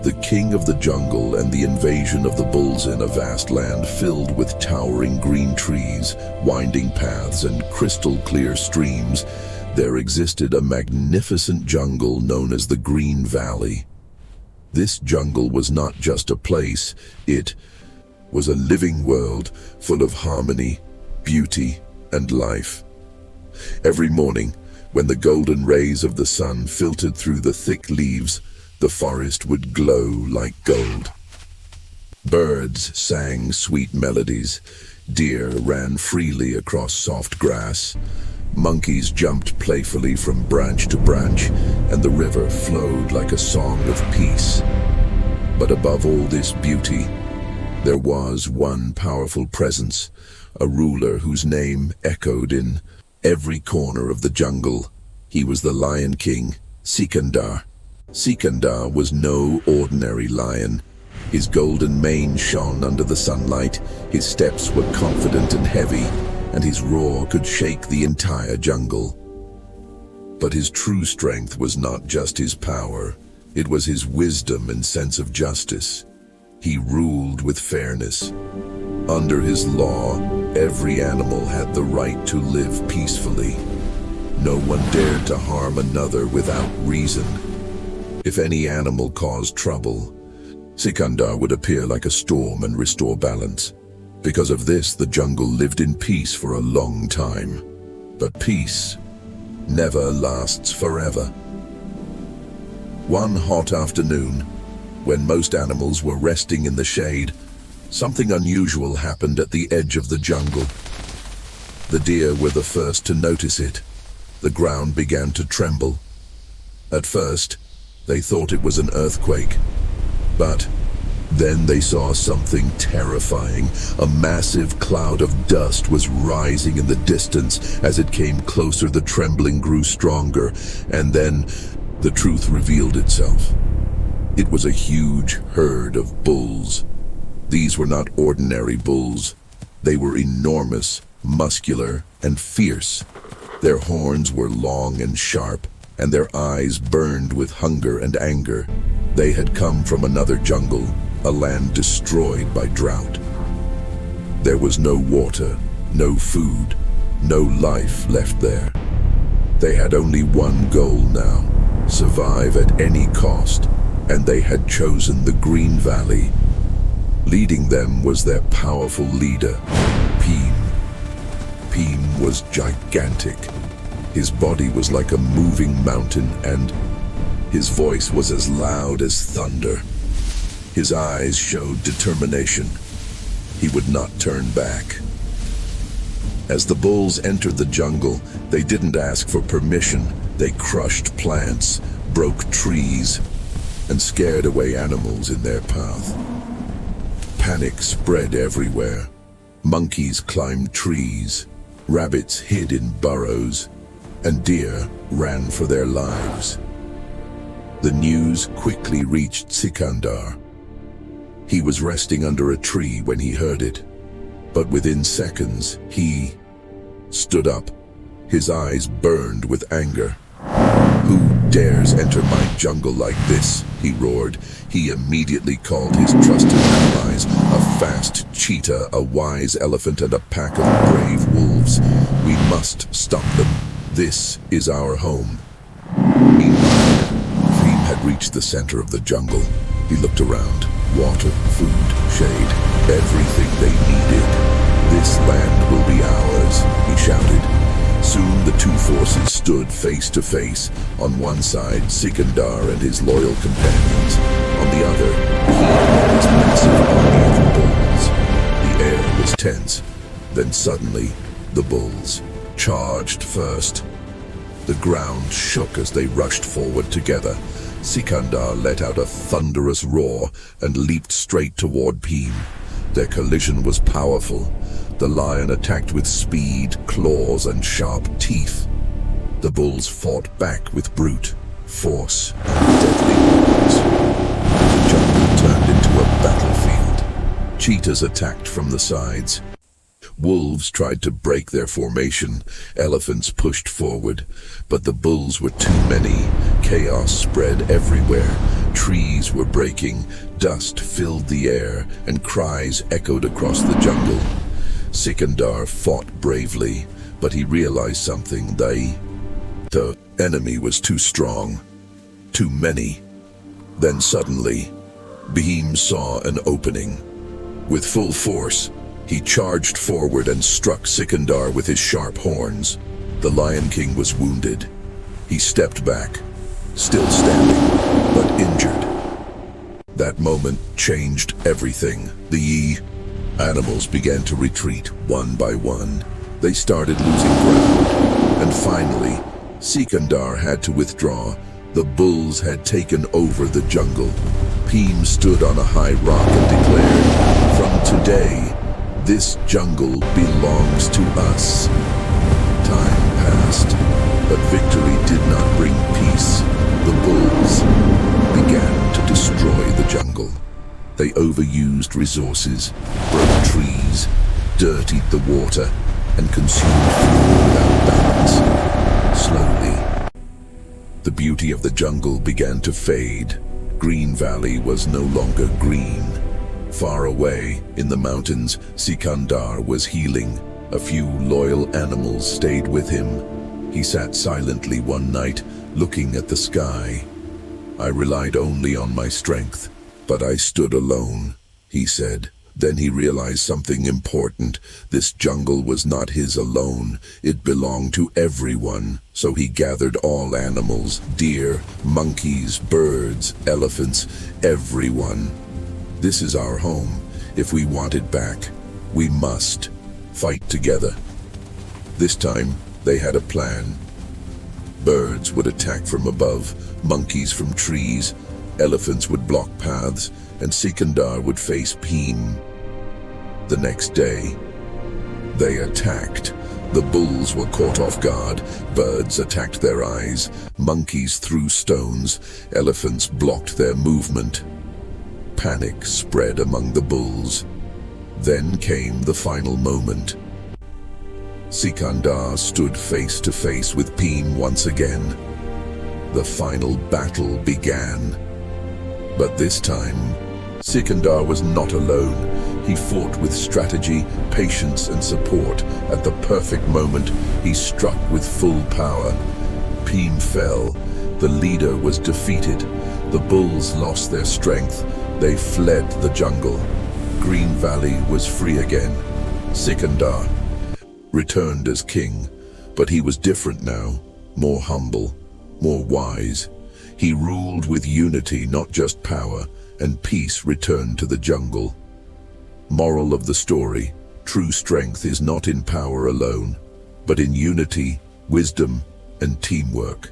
the king of the jungle and the invasion of the bulls in a vast land filled with towering green trees, winding paths, and crystal-clear streams, there existed a magnificent jungle known as the Green Valley. This jungle was not just a place, it was a living world full of harmony, beauty, and life. Every morning, when the golden rays of the sun filtered through the thick leaves, the forest would glow like gold. Birds sang sweet melodies, deer ran freely across soft grass, monkeys jumped playfully from branch to branch, and the river flowed like a song of peace. But above all this beauty, there was one powerful presence, a ruler whose name echoed in every corner of the jungle. He was the Lion King, Sikandar. Sikandar was no ordinary lion. His golden mane shone under the sunlight, his steps were confident and heavy, and his roar could shake the entire jungle. But his true strength was not just his power, it was his wisdom and sense of justice. He ruled with fairness. Under his law, every animal had the right to live peacefully. No one dared to harm another without reason. If any animal caused trouble, Sikandar would appear like a storm and restore balance. Because of this, the jungle lived in peace for a long time. But peace never lasts forever. One hot afternoon, when most animals were resting in the shade, something unusual happened at the edge of the jungle. The deer were the first to notice it. The ground began to tremble. At first, they thought it was an earthquake, but then they saw something terrifying. A massive cloud of dust was rising in the distance. As it came closer, the trembling grew stronger, and then the truth revealed itself. It was a huge herd of bulls. These were not ordinary bulls. They were enormous, muscular, and fierce. Their horns were long and sharp, and their eyes burned with hunger and anger. They had come from another jungle, a land destroyed by drought. There was no water, no food, no life left there. They had only one goal now: survive at any cost, and they had chosen the Green Valley. Leading them was their powerful leader, Bheem. Bheem was gigantic. His body was like a moving mountain, and his voice was as loud as thunder. His eyes showed determination. He would not turn back. As the bulls entered the jungle, they didn't ask for permission. They crushed plants, broke trees, and scared away animals in their path. Panic spread everywhere. Monkeys climbed trees, rabbits hid in burrows, and deer ran for their lives. The news quickly reached Sikandar. He was resting under a tree when he heard it, but within seconds, he stood up. His eyes burned with anger. "Who dares enter my jungle like this?" he roared. He immediately called his trusted allies, a fast cheetah, a wise elephant, and a pack of brave wolves. "We must stop them. This is our home." Meanwhile, Bheem had reached the center of the jungle. He looked around. Water, food, shade, everything they needed. "This land will be ours," he shouted. Soon the two forces stood face to face. On one side, Sikandar and his loyal companions. On the other, Bheem and his massive army of bulls. The air was tense. Then suddenly, the bulls charged first. The ground shook as they rushed forward together. Sikandar let out a thunderous roar and leaped straight toward Bheem. Their collision was powerful. The lion attacked with speed, claws, and sharp teeth. The bulls fought back with brute force and deadly wounds. The jungle turned into a battlefield. Cheetahs attacked from the sides. Wolves tried to break their formation. Elephants pushed forward, but the bulls were too many. Chaos spread everywhere. Trees were breaking, dust filled the air, and cries echoed across the jungle. Sikandar fought bravely, but he realized something. The enemy was too strong. Too many. Then suddenly, Bheem saw an opening. With full force, he charged forward and struck Sikandar with his sharp horns. The Lion King was wounded. He stepped back, still standing, but injured. That moment changed everything. The animals began to retreat one by one. They started losing ground, and finally, Sikandar had to withdraw. The bulls had taken over the jungle. Bheem stood on a high rock and declared, "From today, this jungle belongs to us." Time passed, but victory did not bring peace. The bulls began to destroy the jungle. They overused resources, broke trees, dirtied the water, and consumed fuel without balance. Slowly, the beauty of the jungle began to fade. Green Valley was no longer green. Far away, in the mountains, Sikandar was healing. A few loyal animals stayed with him. He sat silently one night, looking at the sky. "I relied only on my strength, but I stood alone," he said. Then he realized something important. This jungle was not his alone. It belonged to everyone. So he gathered all animals, deer, monkeys, birds, elephants, everyone. "This is our home. If we want it back, we must fight together." This time, they had a plan. Birds would attack from above, monkeys from trees, elephants would block paths, and Sikandar would face Bheem. The next day, they attacked. The bulls were caught off guard. Birds attacked their eyes. Monkeys threw stones. Elephants blocked their movement. Panic spread among the bulls. Then came the final moment. Sikandar stood face to face with Bheem once again. The final battle began. But this time, Sikandar was not alone. He fought with strategy, patience, and support. At the perfect moment, he struck with full power. Bheem fell. The leader was defeated. The bulls lost their strength. They fled the jungle. Green Valley was free again. Sikandar returned as king, but he was different now, more humble, more wise. He ruled with unity, not just power, and peace returned to the jungle. Moral of the story: true strength is not in power alone, but in unity, wisdom, and teamwork.